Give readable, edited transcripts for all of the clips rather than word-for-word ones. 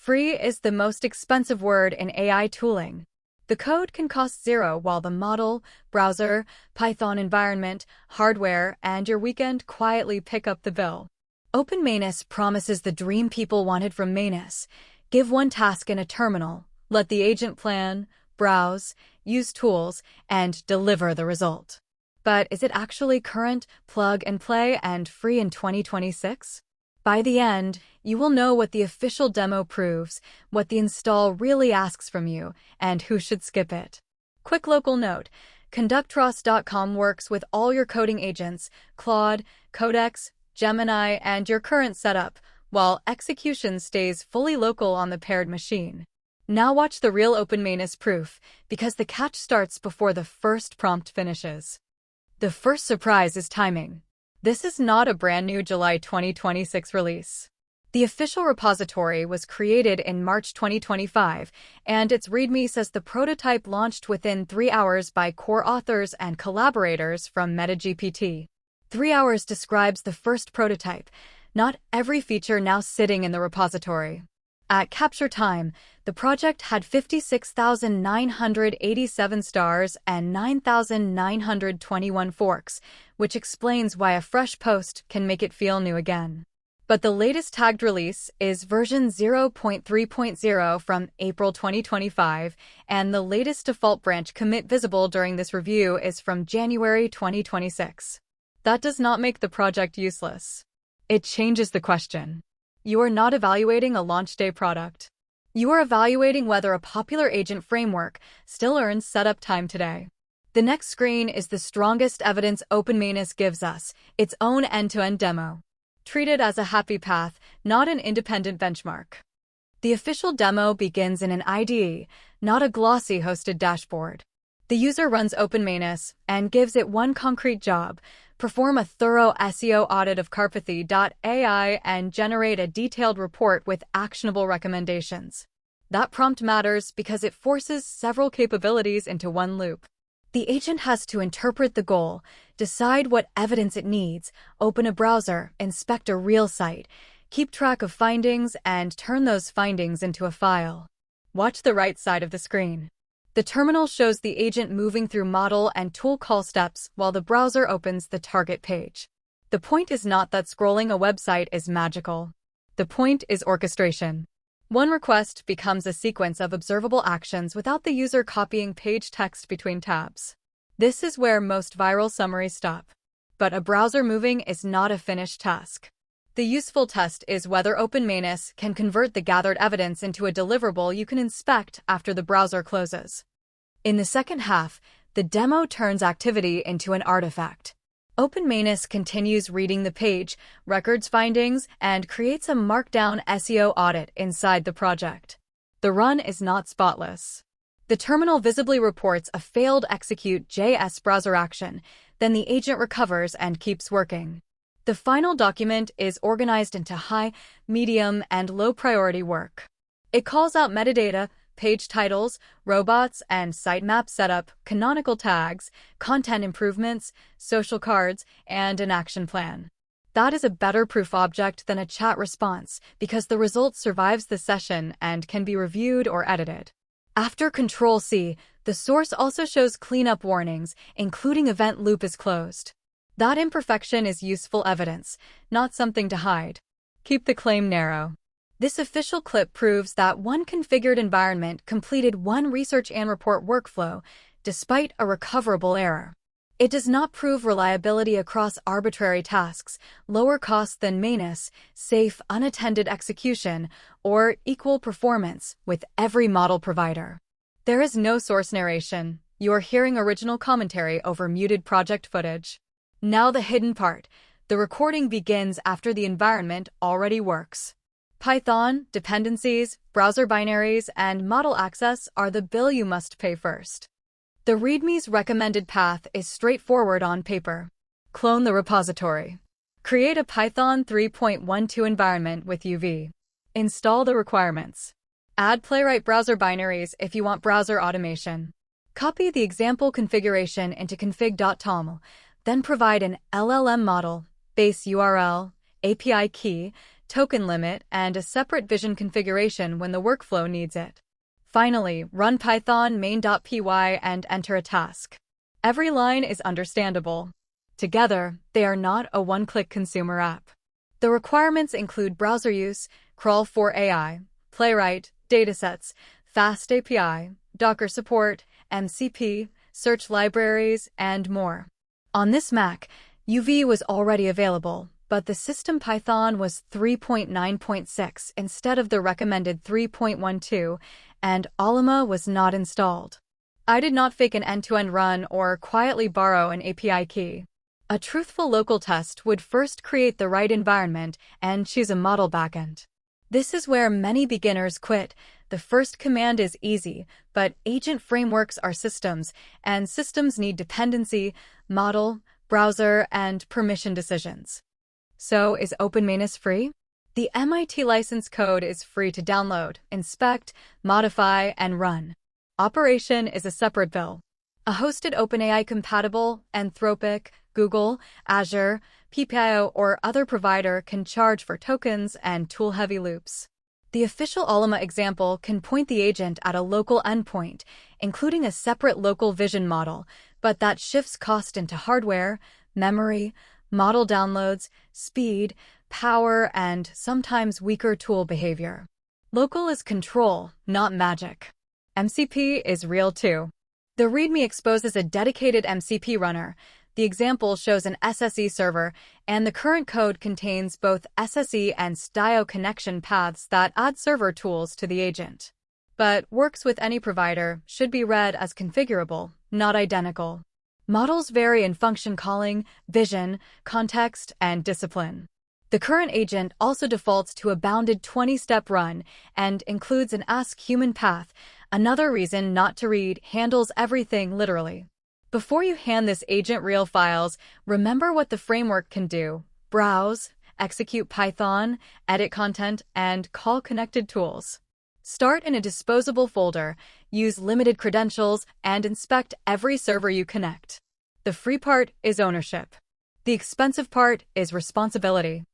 Free is the most expensive word in AI tooling. The code can cost zero while the model, browser, Python environment, hardware, and your weekend quietly pick up the bill. OpenManus promises the dream people wanted from Manus. Give one task in a terminal, let the agent plan, browse, use tools, and deliver the result. But is it actually current, plug and play, and free in 2026? By the end, you will know what the official demo proves, what the install really asks from you, and who should skip it. Quick local note: Conductros.com works with all your coding agents, Claude, Codex, Gemini, and your current setup, while execution stays fully local on the paired machine. Now watch the real OpenManus proof, because the catch starts before the first prompt finishes. The first surprise is timing. This is not a brand new July 2026 release. The official repository was created in March 2025, and its README says the prototype launched within 3 hours by core authors and collaborators from MetaGPT. 3 hours describes the first prototype, not every feature now sitting in the repository. At capture time, the project had 56,987 stars and 9,921 forks, which explains why a fresh post can make it feel new again. But the latest tagged release is version 0.3.0 from April 2025, and the latest default branch commit visible during this review is from January 2026. That does not make the project useless. It changes the question. You are not evaluating a launch day product. You are evaluating whether a popular agent framework still earns setup time today. The next screen is the strongest evidence OpenManus gives us, its own end-to-end demo. Treat it as a happy path, not an independent benchmark. The official demo begins in an IDE, not a glossy hosted dashboard. The user runs OpenManus and gives it one concrete job: perform a thorough SEO audit of Carpathy.ai and generate a detailed report with actionable recommendations. That prompt matters because it forces several capabilities into one loop. The agent has to interpret the goal, decide what evidence it needs, open a browser, inspect a real site, keep track of findings, and turn those findings into a file. Watch the right side of the screen. The terminal shows the agent moving through model and tool call steps while the browser opens the target page. The point is not that scrolling a website is magical. The point is orchestration. One request becomes a sequence of observable actions without the user copying page text between tabs. This is where most viral summaries stop. But a browser moving is not a finished task. The useful test is whether OpenManus can convert the gathered evidence into a deliverable you can inspect after the browser closes. In the second half, the demo turns activity into an artifact. OpenManus continues reading the page, records findings, and creates a markdown SEO audit inside the project. The run is not spotless. The terminal visibly reports a failed execute.js browser action, then the agent recovers and keeps working. The final document is organized into high, medium, and low priority work. It calls out metadata, page titles, robots and sitemap setup, canonical tags, content improvements, social cards, and an action plan. That is a better proof object than a chat response because the result survives the session and can be reviewed or edited. After Ctrl+C, the source also shows cleanup warnings, including event loop is closed. That imperfection is useful evidence, not something to hide. Keep the claim narrow. This official clip proves that one configured environment completed one research and report workflow, despite a recoverable error. It does not prove reliability across arbitrary tasks, lower cost than Manus, safe unattended execution, or equal performance with every model provider. There is no source narration. You are hearing original commentary over muted project footage. Now the hidden part. The recording begins after the environment already works. Python, dependencies, browser binaries, and model access are the bill you must pay first. The README's recommended path is straightforward on paper. Clone the repository. Create a Python 3.12 environment with UV. Install the requirements. Add Playwright browser binaries if you want browser automation. Copy the example configuration into config.toml. Then provide an LLM model, base URL, API key, token limit, and a separate vision configuration when the workflow needs it. Finally, run Python main.py and enter a task. Every line is understandable. Together, they are not a one-click consumer app. The requirements include browser use, crawl for AI, Playwright, datasets, fast API, Docker support, MCP, search libraries, and more. On this Mac, UV was already available, but the system Python was 3.9.6 instead of the recommended 3.12, and Ollama was not installed. I did not fake an end-to-end run or quietly borrow an API key. A truthful local test would first create the right environment and choose a model backend. This is where many beginners quit. The first command is easy, but agent frameworks are systems, and systems need dependency, model, browser, and permission decisions. So, is OpenManus free? The MIT license code is free to download, inspect, modify, and run. Operation is a separate bill. A hosted OpenAI-compatible, Anthropic, Google, Azure, PPIO, or other provider can charge for tokens and tool-heavy loops. The official Ollama example can point the agent at a local endpoint, including a separate local vision model, but that shifts cost into hardware, memory, model downloads, speed, power, and sometimes weaker tool behavior. Local is control, not magic. MCP is real too. The README exposes a dedicated MCP runner. The example shows an SSE server, and the current code contains both SSE and stdio connection paths that add server tools to the agent. But works with any provider, should be read as configurable, not identical. Models vary in function calling, vision, context, and discipline. The current agent also defaults to a bounded 20-step run and includes an Ask Human path. Another reason not to read handles everything literally. Before you hand this agent real files, remember what the framework can do: browse, execute Python, edit content, and call connected tools. Start in a disposable folder, use limited credentials, and inspect every server you connect. The free part is ownership. The expensive part is responsibility.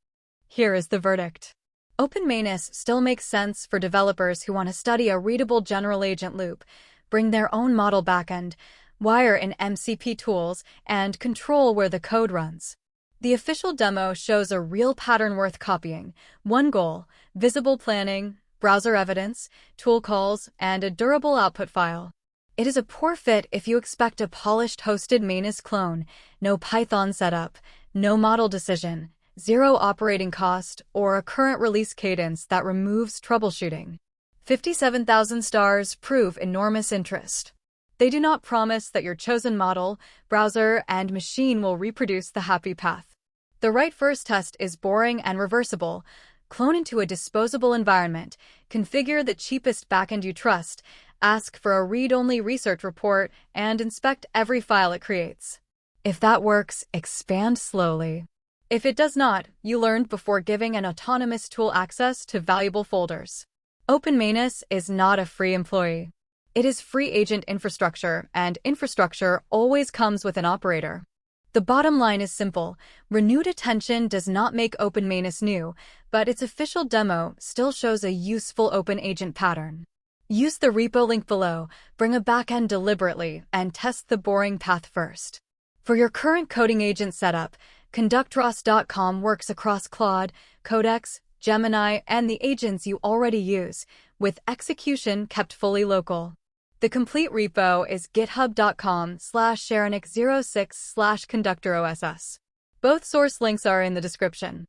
Here is the verdict. OpenManus still makes sense for developers who want to study a readable general agent loop, bring their own model backend, wire in MCP tools, and control where the code runs. The official demo shows a real pattern worth copying. One goal: visible planning, browser evidence, tool calls, and a durable output file. It is a poor fit if you expect a polished hosted Manus clone, no Python setup, no model decision, zero operating cost, or a current release cadence that removes troubleshooting. 57,000 stars prove enormous interest. They do not promise that your chosen model, browser, and machine will reproduce the happy path. The right first test is boring and reversible. Clone into a disposable environment, configure the cheapest backend you trust, ask for a read-only research report, and inspect every file it creates. If that works, expand slowly. If it does not, you learned before giving an autonomous tool access to valuable folders. OpenManus is not a free employee. It is free agent infrastructure, and infrastructure always comes with an operator. The bottom line is simple: renewed attention does not make OpenManus new, but its official demo still shows a useful open agent pattern. Use the repo link below, bring a backend deliberately, and test the boring path first. For your current coding agent setup, conductros.com works across Claude, Codex, Gemini, and the agents you already use, with execution kept fully local. The complete repo is github.com/sharonik06/conductoross. Both source links are in the description.